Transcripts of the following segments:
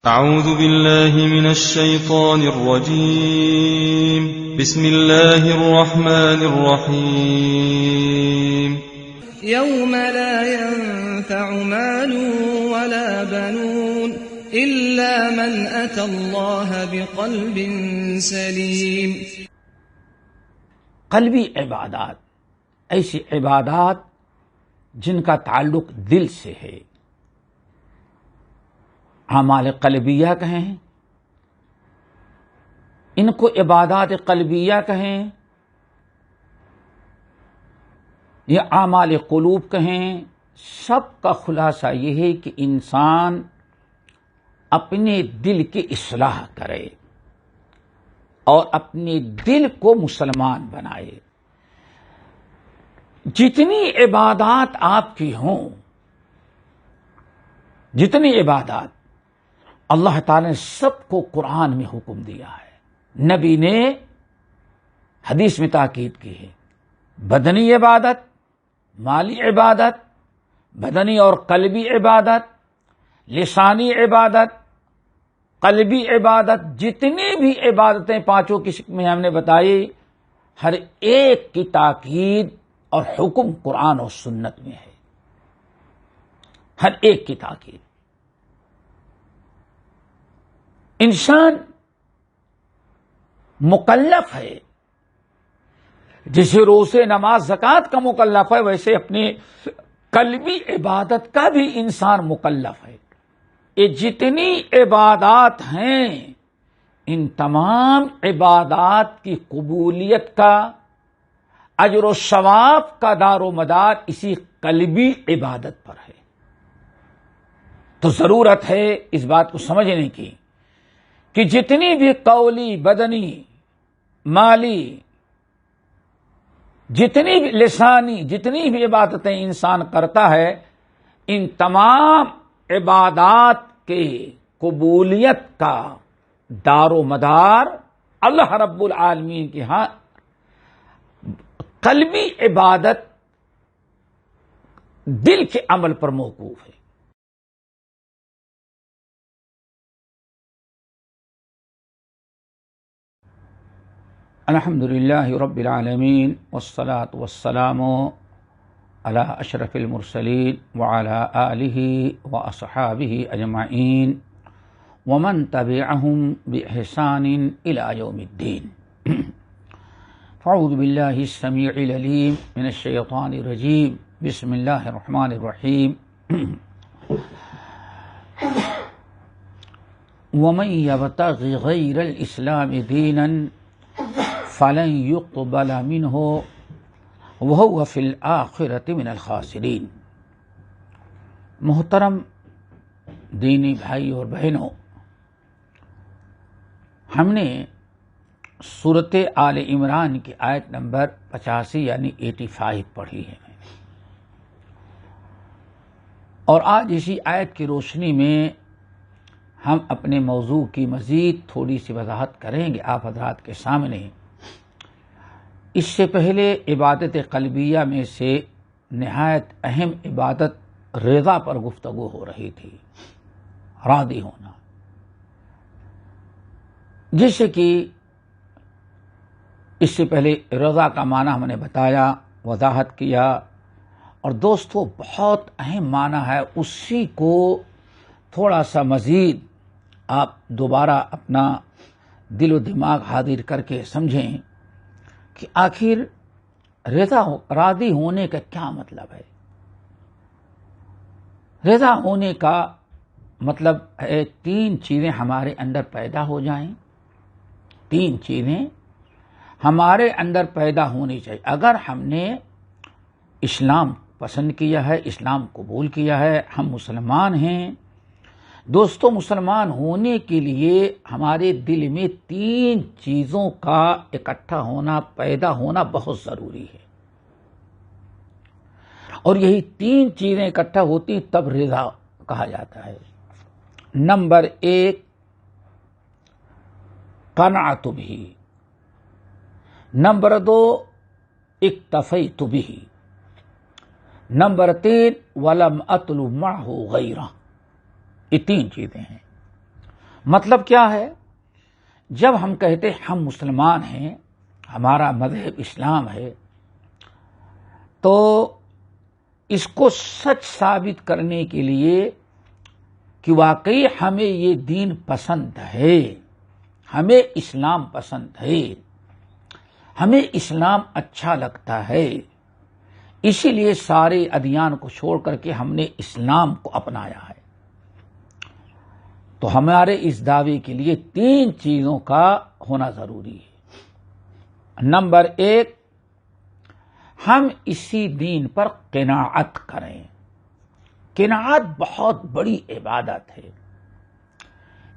اعوذ باللہ من الشیطان الرجیم بسم اللہ الرحمن الرحیم یوم لا ينفع مال ولا بنون الا من اتى الله بقلب سلیم۔ قلبی عبادات ایسی عبادات جن کا تعلق دل سے ہے، اعمال قلبیہ کہیں، ان کو عبادات قلبیہ کہیں یا اعمال قلوب کہیں، سب کا خلاصہ یہ ہے کہ انسان اپنے دل کی اصلاح کرے اور اپنے دل کو مسلمان بنائے۔ جتنی عبادات آپ کی ہوں، جتنی عبادات اللہ تعالی نے سب کو قرآن میں حکم دیا ہے، نبی نے حدیث میں تاکید کی ہے۔ بدنی عبادت، مالی عبادت، بدنی اور قلبی عبادت، لسانی عبادت، قلبی عبادت، جتنی بھی عبادتیں پانچوں قسم میں ہم نے بتائی، ہر ایک کی تاکید اور حکم قرآن اور سنت میں ہے، ہر ایک کی تاکید۔ انسان مکلف ہے، جیسے روزے نماز زکوٰۃ کا مکلف ہے، ویسے اپنی قلبی عبادت کا بھی انسان مکلف ہے۔ یہ جتنی عبادات ہیں، ان تمام عبادات کی قبولیت کا، اجر و ثواب کا دار و مدار اسی قلبی عبادت پر ہے۔ تو ضرورت ہے اس بات کو سمجھنے کی کہ جتنی بھی قولی، بدنی، مالی، جتنی بھی لسانی، جتنی بھی عبادتیں انسان کرتا ہے، ان تمام عبادات کے قبولیت کا دار و مدار اللہ رب العالمین کے ہاں قلبی عبادت، دل کے عمل پر موقوف ہے۔ الحمد للہ رب العالمین والصلاة والسلام علی اشرف المرسلین وعلی آلہ واصحابہ اجمعین ومن تبعہم بإحسان الی یوم الدین۔ فاعوذ باللہ السمیع العلیم من الشیطان الرجیم، بسم اللہ الرحمن الرحیم۔ ومن یبتغ غیر الاسلام دینا فلن يقبل منه وهو في الآخرة من الخاسرین۔ محترم دینی بھائی اور بہنوں، ہم نے سورۃ آل عمران کی آیت نمبر 85 یعنی 85 پڑھی ہے، اور آج اسی آیت کی روشنی میں ہم اپنے موضوع کی مزید تھوڑی سی وضاحت کریں گے آپ حضرات کے سامنے۔ اس سے پہلے عبادت قلبیہ میں سے نہایت اہم عبادت رضا پر گفتگو ہو رہی تھی، راضی ہونا، جیسے کہ اس سے پہلے رضا کا معنی ہم نے بتایا، وضاحت کیا، اور دوستو بہت اہم معنی ہے، اسی کو تھوڑا سا مزید آپ دوبارہ اپنا دل و دماغ حاضر کر کے سمجھیں کہ آخر راضی ہونے کا کیا مطلب ہے۔ رضا ہونے کا مطلب ہے تین چیزیں ہمارے اندر پیدا ہو جائیں، تین چیزیں ہمارے اندر پیدا ہونی چاہیے۔ اگر ہم نے اسلام پسند کیا ہے، اسلام قبول کیا ہے، ہم مسلمان ہیں، دوستو مسلمان ہونے کے لیے ہمارے دل میں تین چیزوں کا اکٹھا ہونا، پیدا ہونا بہت ضروری ہے، اور یہی تین چیزیں اکٹھا ہوتی تب رضا کہا جاتا ہے۔ نمبر 1 قناعت بہ، نمبر 2 اکتفیت بہ، نمبر 3 ولم اطلب معہ غیرہ۔ یہ تین چیزیں ہیں۔ مطلب کیا ہے؟ جب ہم کہتے ہم مسلمان ہیں، ہمارا مذہب اسلام ہے، تو اس کو سچ ثابت کرنے کے لیے کہ واقعی ہمیں یہ دین پسند ہے، ہمیں اسلام پسند ہے، ہمیں اسلام اچھا لگتا ہے، اسی لیے سارے ادیان کو چھوڑ کر کے ہم نے اسلام کو اپنایا ہے، تو ہمارے اس دعوے کے لیے 3 چیزوں کا ہونا ضروری ہے۔ نمبر 1، ہم اسی دین پر قناعت کریں۔ قناعت بہت بڑی عبادت ہے۔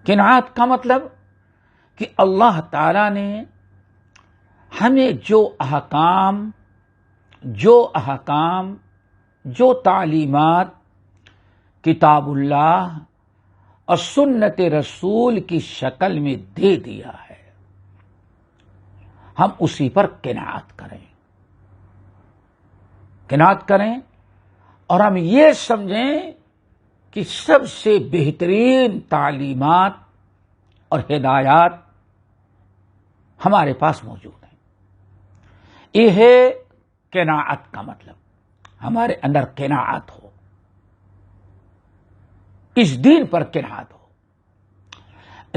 قناعت کا مطلب کہ اللہ تعالی نے ہمیں جو احکام، جو تعلیمات کتاب اللہ اور سنت رسول کی شکل میں دے دیا ہے، ہم اسی پر قناعت کریں اور ہم یہ سمجھیں کہ سب سے بہترین تعلیمات اور ہدایات ہمارے پاس موجود ہیں۔ یہ ہے قناعت کا مطلب، ہمارے اندر قناعت ہو، اس دین پر قناعت ہو۔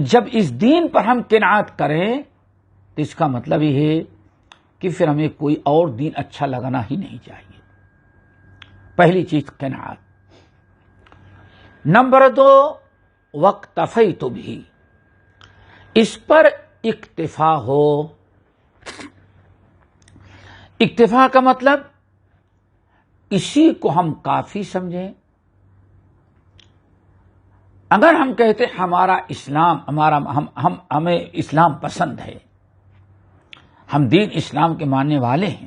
جب اس دین پر ہم قناعت کریں تو اس کا مطلب یہ ہے کہ پھر ہمیں کوئی اور دین اچھا لگنا ہی نہیں چاہیے۔ پہلی چیز قناعت۔ نمبر 2، واکتفیت بھی، اس پر اکتفا ہو۔ اکتفا کا مطلب اسی کو ہم کافی سمجھیں۔ اگر ہم کہتے ہمارا اسلام، ہمیں اسلام پسند ہے، ہم دین اسلام کے ماننے والے ہیں،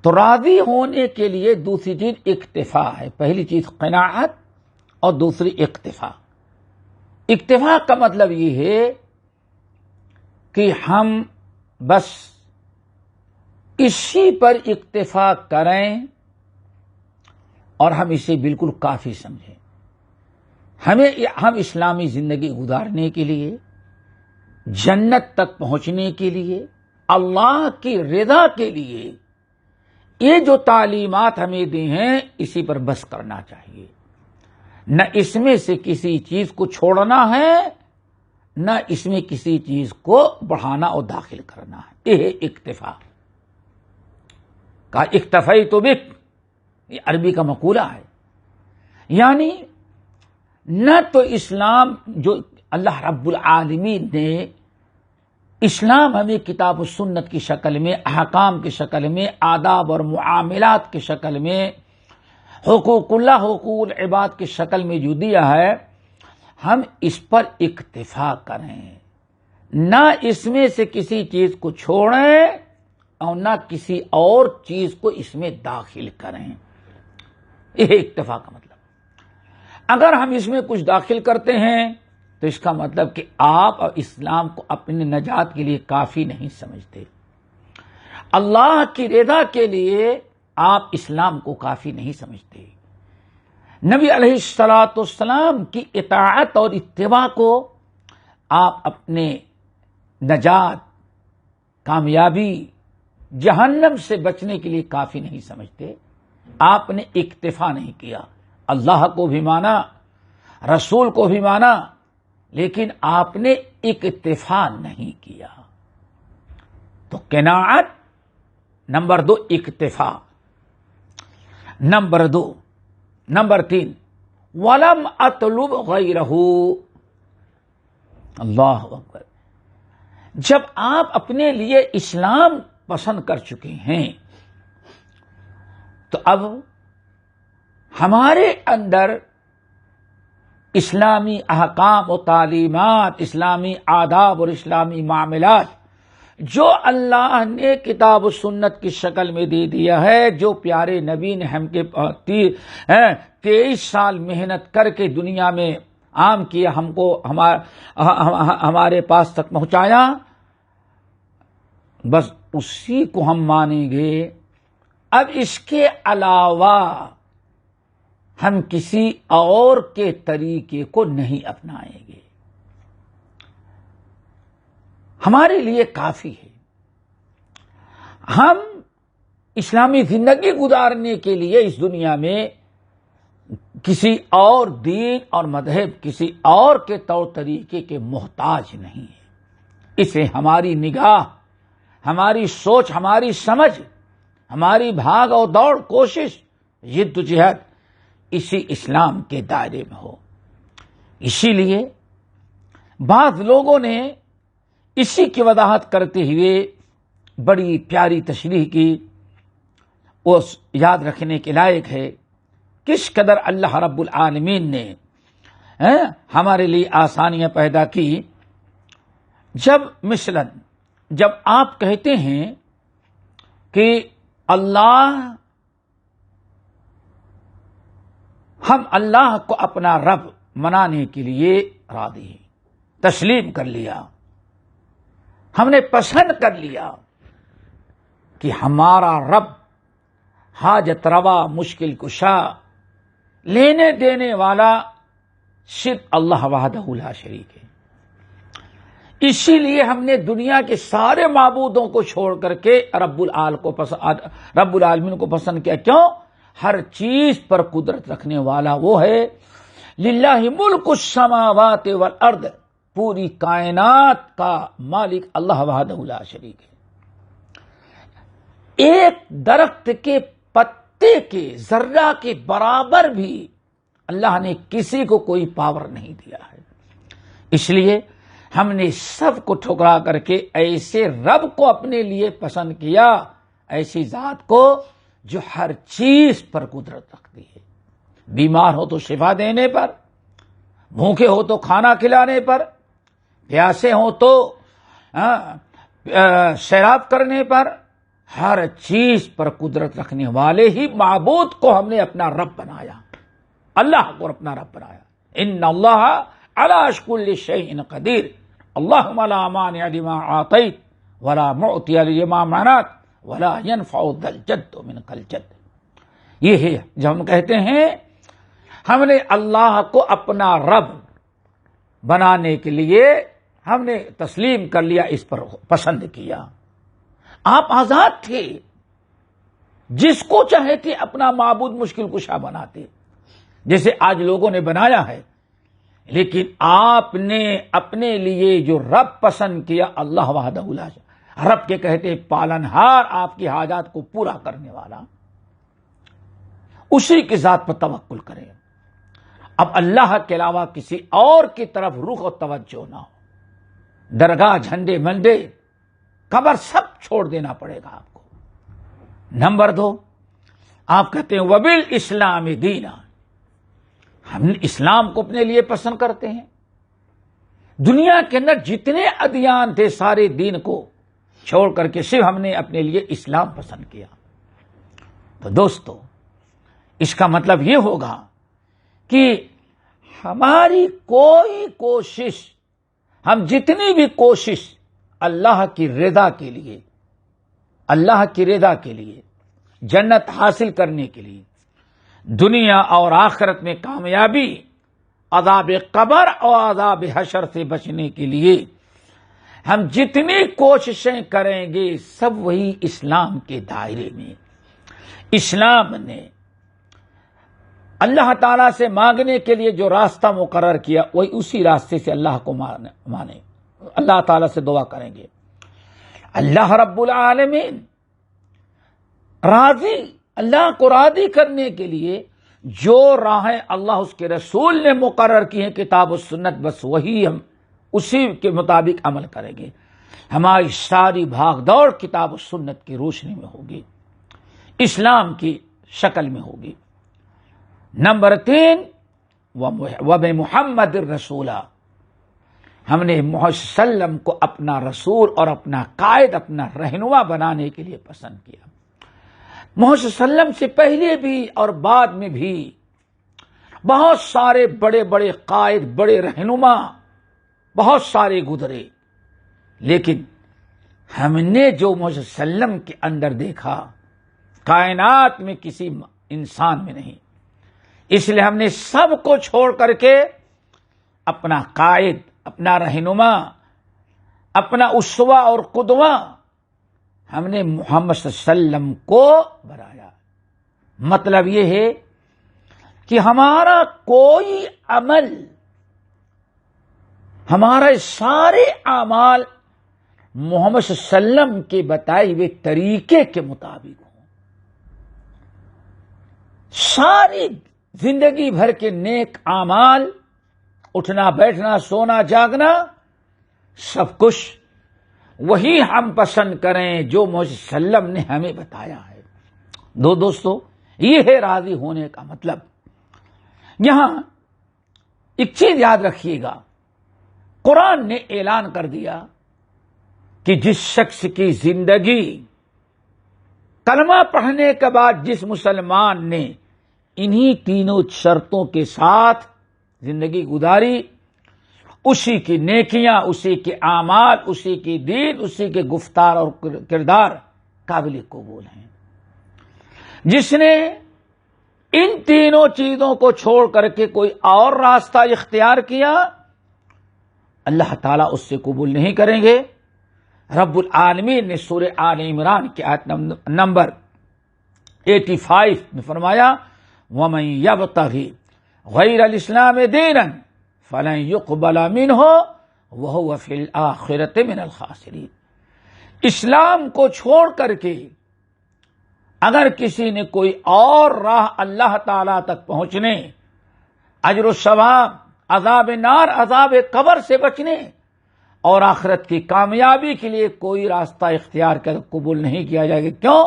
تو راضی ہونے کے لیے دوسری چیز اکتفا ہے۔ پہلی چیز قناعت اور دوسری اکتفا۔ اکتفا کا مطلب یہ ہے کہ ہم بس اسی پر اکتفا کریں اور ہم اسے بالکل کافی سمجھیں۔ ہم اسلامی زندگی گزارنے کے لیے، جنت تک پہنچنے کے لیے، اللہ کی رضا کے لیے یہ جو تعلیمات ہمیں دی ہیں اسی پر بس کرنا چاہیے، نہ اس میں سے کسی چیز کو چھوڑنا ہے، نہ اس میں کسی چیز کو بڑھانا اور داخل کرنا ہے۔ یہ ہے اکتفا کا۔ اکتفیت بک، یہ عربی کا مقولہ ہے، یعنی نہ تو اسلام جو اللہ رب العالمین نے اسلام ہمیں کتاب و سنت کی شکل میں، احکام کی شکل میں، آداب اور معاملات کی شکل میں، حقوق اللہ، حقوق العباد کی شکل میں جو دیا ہے، ہم اس پر اکتفا کریں، نہ اس میں سے کسی چیز کو چھوڑیں اور نہ کسی اور چیز کو اس میں داخل کریں۔ یہ اکتفا کا مطلب۔ اگر ہم اس میں کچھ داخل کرتے ہیں تو اس کا مطلب کہ آپ اور اسلام کو اپنے نجات کے لیے کافی نہیں سمجھتے، اللہ کی رضا کے لیے آپ اسلام کو کافی نہیں سمجھتے، نبی علیہ الصلوۃ والسلام کی اطاعت اور اتباع کو آپ اپنے نجات، کامیابی، جہنم سے بچنے کے لیے کافی نہیں سمجھتے۔ آپ نے اکتفا نہیں کیا، اللہ کو بھی مانا، رسول کو بھی مانا، لیکن آپ نے اکتفا نہیں کیا۔ تو قناعت، نمبر 2 اکتفا، نمبر 3 ولم اطلب غیرہ۔ اللہ اکبر۔ جب آپ اپنے لیے اسلام پسند کر چکے ہیں تو اب ہمارے اندر اسلامی احکام و تعلیمات، اسلامی آداب اور اسلامی معاملات جو اللہ نے کتاب و سنت کی شکل میں دے دیا ہے، جو پیارے نبی نے ہم کے 23 سال محنت کر کے دنیا میں عام کیا، ہم کو ہمارے پاس تک پہنچایا، بس اسی کو ہم مانیں گے۔ اب اس کے علاوہ ہم کسی اور کے طریقے کو نہیں اپنائیں گے۔ ہمارے لیے کافی ہے. ہم اسلامی زندگی گزارنے کے لیے اس دنیا میں کسی اور دین اور مذہب، کسی اور کے طور طریقے کے محتاج نہیں ہیں. اسے ہماری نگاہ، ہماری سوچ، ہماری سمجھ، ہماری بھاگ اور دوڑ، کوشش، جد و جہد اسی اسلام کے دائرے میں ہو. اسی لیے بعض لوگوں نے اسی کی وضاحت کرتے ہوئے بڑی پیاری تشریح کی. وہ یاد رکھنے کے لائق ہے کس قدر اللہ رب العالمین نے ہمارے لیے آسانیاں پیدا کی. جب آپ کہتے ہیں کہ ہم اللہ کو اپنا رب منانے کے لیے راضی ہیں، تسلیم کر لیا، ہم نے پسند کر لیا کہ ہمارا رب حاجت روا، مشکل کشا، لینے دینے والا صرف اللہ وحدہ لا شریک ہے. اسی لیے ہم نے دنیا کے سارے معبودوں کو چھوڑ کر کے رب العالمین کو پسند کیا. کیوں؟ ہر چیز پر قدرت رکھنے والا وہ ہے. للہ ملک السماوات والارض، پوری کائنات کا مالک اللہ وحدہ لا شریک ہے. ایک درخت کے پتے کے ذرہ کے برابر بھی اللہ نے کسی کو کوئی پاور نہیں دیا ہے. اس لیے ہم نے سب کو ٹھکرا کر کے ایسے رب کو اپنے لیے پسند کیا، ایسی ذات کو جو ہر چیز پر قدرت رکھتی ہے. بیمار ہو تو شفا دینے پر، بھوکے ہو تو کھانا کھلانے پر، پیاسے ہو تو سیراب کرنے پر، ہر چیز پر قدرت رکھنے والے ہی معبود کو ہم نے اپنا رب بنایا، اللہ کو اپنا رب بنایا. ان اللہ علی کل شیء قدیر، اللہم لا مانع لما اعطیت ولا معطی لما منعت ولا ينفع ذا الجد منک الجد. یہ ہے جب ہم کہتے ہیں ہم نے اللہ کو اپنا رب بنانے کے لیے ہم نے تسلیم کر لیا، اس پر پسند کیا. آپ آزاد تھے، جس کو چاہتے اپنا معبود مشکل کشا بناتے، جیسے آج لوگوں نے بنایا ہے. لیکن آپ نے اپنے لیے جو رب پسند کیا، اللہ وحدہ لا شریک. رب کے کہتے پالنہار، آپ کی حاجات کو پورا کرنے والا، اسی کی ذات پر توکل کریں. اب اللہ کے علاوہ کسی اور کی طرف رخ اور توجہ نہ ہو. درگاہ، جھنڈے، منڈے، قبر سب چھوڑ دینا پڑے گا آپ کو. نمبر 2، آپ کہتے ہیں وبالاسلام دینا، ہم اسلام کو اپنے لیے پسند کرتے ہیں. دنیا کے اندر جتنے ادیان تھے سارے دین کو چھوڑ کر کے صرف ہم نے اپنے لیے اسلام پسند کیا. تو دوستو، اس کا مطلب یہ ہوگا کہ ہماری کوئی کوشش، ہم جتنی بھی کوشش اللہ کی رضا کے لیے، اللہ کی رضا کے لیے، جنت حاصل کرنے کے لیے، دنیا اور آخرت میں کامیابی، عذاب قبر اور عذاب حشر سے بچنے کے لیے ہم جتنی کوششیں کریں گے سب وہی اسلام کے دائرے میں. اسلام نے اللہ تعالیٰ سے مانگنے کے لیے جو راستہ مقرر کیا، وہی اسی راستے سے اللہ کو مانے، اللہ تعالیٰ سے دعا کریں گے. اللہ رب العالمین راضی، اللہ کو راضی کرنے کے لیے جو راہیں اللہ اس کے رسول نے مقرر کی ہیں، کتاب و سنت، بس وہی ہم اسی کے مطابق عمل کریں گے. ہماری ساری بھاگ دوڑ کتاب و سنت کی روشنی میں ہوگی، اسلام کی شکل میں ہوگی. نمبر 3، وبمحمد الرسولہ، ہم نے محمد صلی اللہ علیہ وسلم کو اپنا رسول اور اپنا قائد، اپنا رہنما بنانے کے لیے پسند کیا. محمد صلی اللہ علیہ وسلم سے پہلے بھی اور بعد میں بھی بہت سارے بڑے بڑے قائد، بڑے رہنما بہت سارے گزرے، لیکن ہم نے جو محمد صلی اللہ علیہ وسلم کے اندر دیکھا کائنات میں کسی انسان میں نہیں. اس لیے ہم نے سب کو چھوڑ کر کے اپنا قائد، اپنا رہنما، اپنا اسوہ اور قدوہ ہم نے محمد صلی اللہ علیہ وسلم کو بنایا. مطلب یہ ہے کہ ہمارا کوئی عمل، ہمارے سارے اعمال محمد صلی اللہ علیہ وسلم کے بتائے ہوئے طریقے کے مطابق ہوں. ساری زندگی بھر کے نیک اعمال، اٹھنا بیٹھنا سونا جاگنا، سب کچھ وہی ہم پسند کریں جو محمد صلی اللہ علیہ وسلم نے ہمیں بتایا ہے. دوستو، یہ ہے راضی ہونے کا مطلب. یہاں ایک چیز یاد رکھیے گا، قرآن نے اعلان کر دیا کہ جس شخص کی زندگی کلمہ پڑھنے کے بعد جس مسلمان نے انہی تینوں شرطوں کے ساتھ زندگی گزاری، اسی کی نیکیاں، اسی کے اعمال، اسی کی دین، اسی کے گفتار اور کردار قابل قبول ہیں. جس نے ان تینوں چیزوں کو چھوڑ کر کے کوئی اور راستہ اختیار کیا، اللہ تعالیٰ اس سے قبول نہیں کریں گے. رب العالمین نے سورہ آل عمران کی آیت نمبر 85 میں فرمایا، وَمَن يَبْتَغِ غَيْرَ الْإِسْلَامِ دِينًا فَلَن يُقْبَلَ مِنْهُ وَهُوَ فِي الْآخِرَةِ مِنَ الْخَاسِرِينَ. اسلام کو چھوڑ کر کے اگر کسی نے کوئی اور راہ اللہ تعالی تک پہنچنے، اجر و ثواب، عذاب نار، عذاب قبر سے بچنے اور آخرت کی کامیابی کے لیے کوئی راستہ اختیار کر قبول نہیں کیا جائے گا. کیوں؟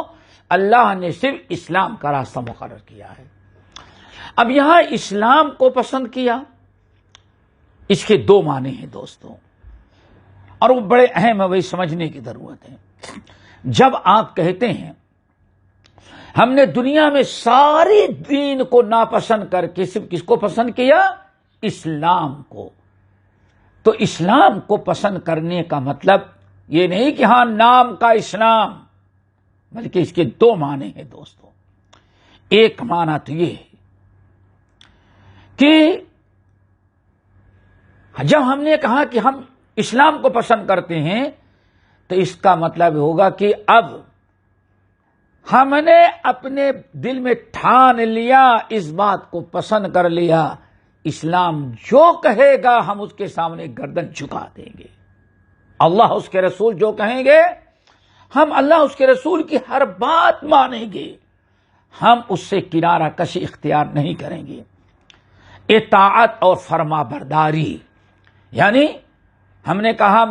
اللہ نے صرف اسلام کا راستہ مقرر کیا ہے. اب یہاں اسلام کو پسند کیا، اس کے دو معنی ہیں دوستوں، اور وہ بڑے اہم ہے، وہی سمجھنے کی ضرورت ہے. جب آپ کہتے ہیں ہم نے دنیا میں ساری دین کو ناپسند کر کے صرف کس کو پسند کیا؟ اسلام کو. تو اسلام کو پسند کرنے کا مطلب یہ نہیں کہ ہاں نام کا اسلام، بلکہ اس کے دو معنی ہیں دوستوں. ایک معنی تو یہ ہے کہ جب ہم نے کہا کہ ہم اسلام کو پسند کرتے ہیں تو اس کا مطلب ہوگا کہ اب ہم نے اپنے دل میں ٹھان لیا، اس بات کو پسند کر لیا، اسلام جو کہے گا ہم اس کے سامنے گردن جھکا دیں گے. اللہ اس کے رسول جو کہیں گے ہم اللہ اس کے رسول کی ہر بات مانیں گے، ہم اس سے کنارہ کشی اختیار نہیں کریں گے. اطاعت اور فرما برداری، یعنی ہم نے کہا ہم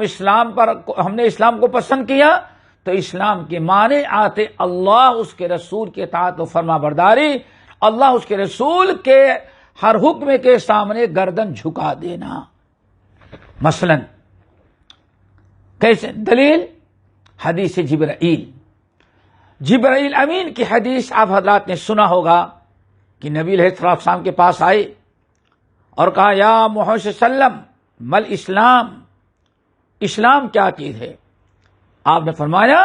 نے اسلام کو پسند کیا تو اسلام کے معنی آتے اللہ اس کے رسول کے اطاعت و فرما برداری، اللہ اس کے رسول کے ہر حکم کے سامنے گردن جھکا دینا. مثلا کیسے؟ دلیل حدیث جبرائیل امین کی حدیث آپ حضرات نے سنا ہوگا کہ نبی علیہ السلام کے پاس آئے اور کہا، یا محمد صلی اللہ علیہ وسلم مل اسلام، اسلام کیا چیز ہے؟ آپ نے فرمایا،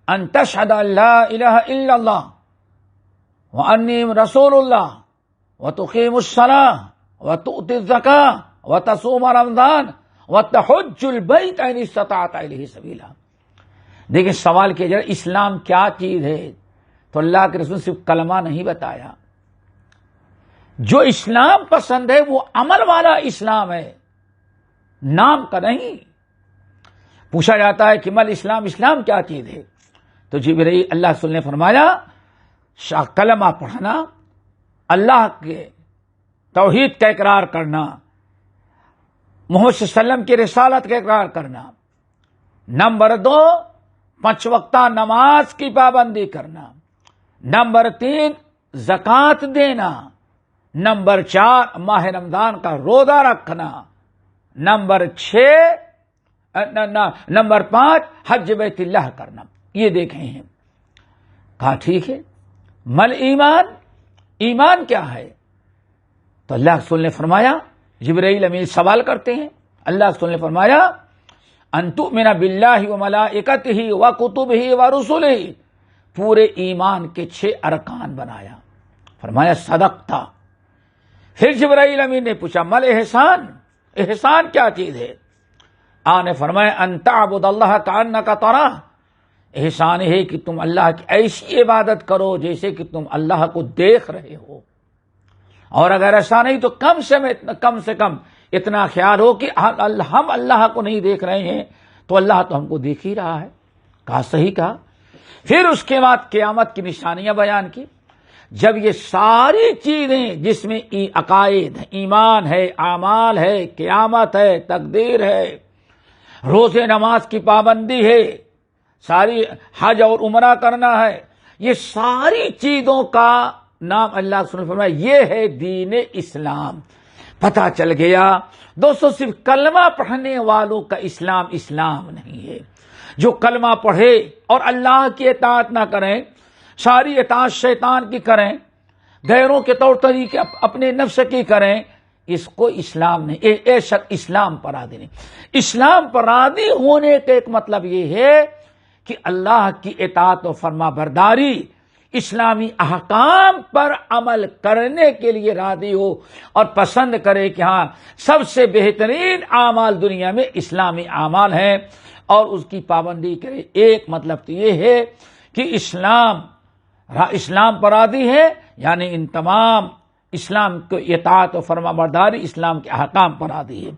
ان تشہد ان لا الہ الا اللہ وانی رسول اللہ وتقیم الصلاۃ وتؤتی الزکاۃ وتصوم رمضان وتحج البیت ان استطعت الیہ سبیلا. دیکھیں سوال کیا جائے اسلام کیا چیز ہے تو اللہ کے رسول صرف کلمہ نہیں بتایا. جو اسلام پسند ہے وہ عمل والا اسلام ہے، نام کا نہیں. پوچھا جاتا ہے کہ مل اسلام، اسلام کیا چیز ہے؟ تو جبرائیل اللہ رسول نے فرمایا، کلمہ پڑھنا، اللہ کے توحید کا اقرار کرنا، محمد صلی اللہ علیہ وسلم کی رسالت کا اقرار کرنا. نمبر 2 5 وقتہ نماز کی پابندی کرنا. نمبر 3 زکوٰۃ دینا. نمبر 4 ماہ رمضان کا روزہ رکھنا. نمبر 5 حج بیت اللہ کرنا. یہ دیکھیں ہیں. کہا ٹھیک ہے، مل ایمان، ایمان کیا ہے؟ تو اللہ رسول نے فرمایا، جبرائیل امین سوال کرتے ہیں، اللہ رسول نے فرمایا، ان تؤمن باللہ وملائکتہ وکتبہ ورسلہ. پورے ایمان کے 6 ارکان بنایا. فرمایا صدقتا. پھر جبرائیل امین نے پوچھا، مل احسان، احسان کیا چیز ہے؟ آپ نے فرمایا ان تعبد اللہ کأنک تراہ، احسان ہے کہ تم اللہ کی ایسی عبادت کرو جیسے کہ تم اللہ کو دیکھ رہے ہو، اور اگر ایسا نہیں تو کم سے کم اتنا خیال ہو کہ ہم اللہ کو نہیں دیکھ رہے ہیں تو اللہ تو ہم کو دیکھ ہی رہا ہے۔ کہا صحیح کہا۔ پھر اس کے بعد قیامت کی نشانیاں بیان کی۔ جب یہ ساری چیزیں جس میں عقائد، ایمان ہے، اعمال ہے، قیامت ہے، تقدیر ہے، روزے نماز کی پابندی ہے، ساری حج اور عمرہ کرنا ہے، یہ ساری چیزوں کا نام اللہ سبحانہ نے فرمایا یہ ہے دین اسلام۔ پتہ چل گیا دوستو صرف کلمہ پڑھنے والوں کا اسلام اسلام نہیں ہے۔ جو کلمہ پڑھے اور اللہ کی اطاعت نہ کریں، ساری اطاعت شیطان کی کریں، غیروں کے طور طریقے اپنے نفس کی کریں، اس کو اسلام نہیں، اے شک اسلام پر راضی نہیں۔ اسلام پر راضی ہونے کا ایک مطلب یہ ہے کہ اللہ کی اطاعت و فرما برداری، اسلامی احکام پر عمل کرنے کے لیے راضی ہو اور پسند کرے کہ ہاں سب سے بہترین اعمال دنیا میں اسلامی اعمال ہیں اور اس کی پابندی کرے۔ ایک مطلب تو یہ ہے کہ اسلام پر راضی ہے، یعنی ان تمام اسلام کو اطاعت و فرما برداری اسلام کے احکام پر راضی ہے۔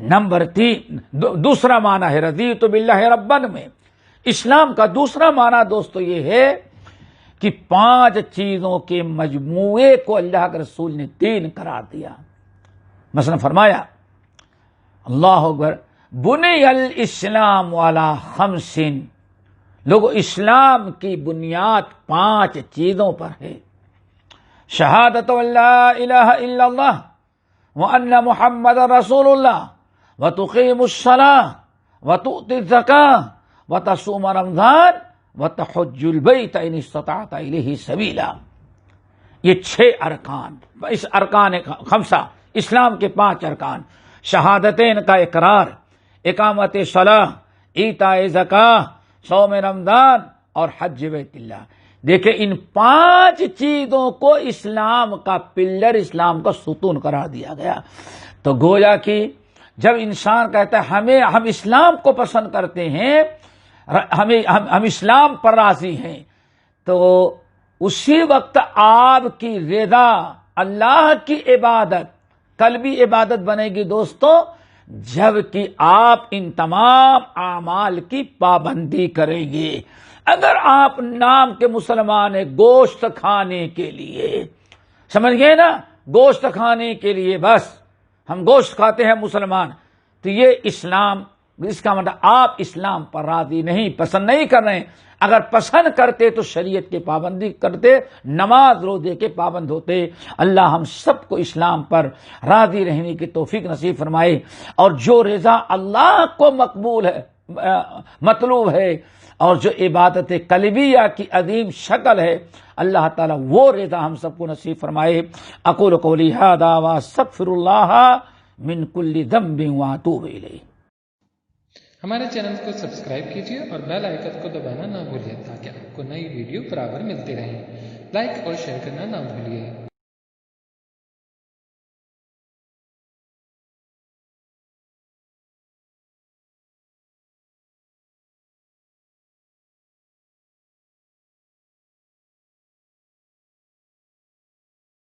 نمبر 3 دوسرا معنی ہے رضیت باللہ ربًا میں۔ اسلام کا دوسرا معنی دوستو یہ ہے کہ 5 چیزوں کے مجموعے کو اللہ کے رسول نے دین قرار دیا۔ مثلا فرمایا اللہ اکبر، بنی الاسلام علی 5، لوگو اسلام کی بنیاد 5 چیزوں پر ہے۔ شہادت لا الہ الا اللہ وان محمد رسول اللہ وتقیم الصلاۃ وتؤتی الزکاۃ وتصوم رمضان وتحج البیت ان استطعت الیہ سبیلا۔ یہ 6 ارکان، اس ارکان 5 اسلام کے 5 ارکان، شہادتین کا اقرار، اقامت صلاۃ، ایتاء زکاۃ، صوم رمضان اور حج بیت اللہ۔ دیکھیں ان 5 چیزوں کو اسلام کا پلر، اسلام کا ستون قرار دیا گیا۔ تو گویا کہ جب انسان کہتا ہے ہم اسلام کو پسند کرتے ہیں، ہم اسلام پر راضی ہیں، تو اسی وقت آپ کی رضا اللہ کی عبادت قلبی عبادت بنے گی دوستو، جب کہ آپ ان تمام اعمال کی پابندی کریں گے۔ اگر آپ نام کے مسلمان ہیں گوشت کھانے کے لیے، سمجھ گئے نا، گوشت کھانے کے لیے بس ہم گوشت کھاتے ہیں مسلمان، تو یہ اسلام، اس کا مطلب آپ اسلام پر راضی نہیں، پسند نہیں کر رہے ہیں۔ اگر پسند کرتے تو شریعت کی پابندی کرتے، نماز روزے کے پابند ہوتے۔ اللہ ہم سب کو اسلام پر راضی رہنے کی توفیق نصیب فرمائے، اور جو رضا اللہ کو مقبول ہے، مطلوب ہے، اور جو عبادت قلبیہ کی عظیم شکل ہے، اللہ تعالیٰ وہ رضا ہم سب کو نصیب فرمائے۔ اقول قولی ھذا واستغفر اللہ من کل ذنب واتوب الیہ۔ ہمارے چینل کو سبسکرائب کیجیے اور بیل آئیکن کو دبانا نہ بھولیے تاکہ آپ کو نئی ویڈیو برابر ملتی رہیں۔ لائک اور شیئر کرنا نہ بھولیے۔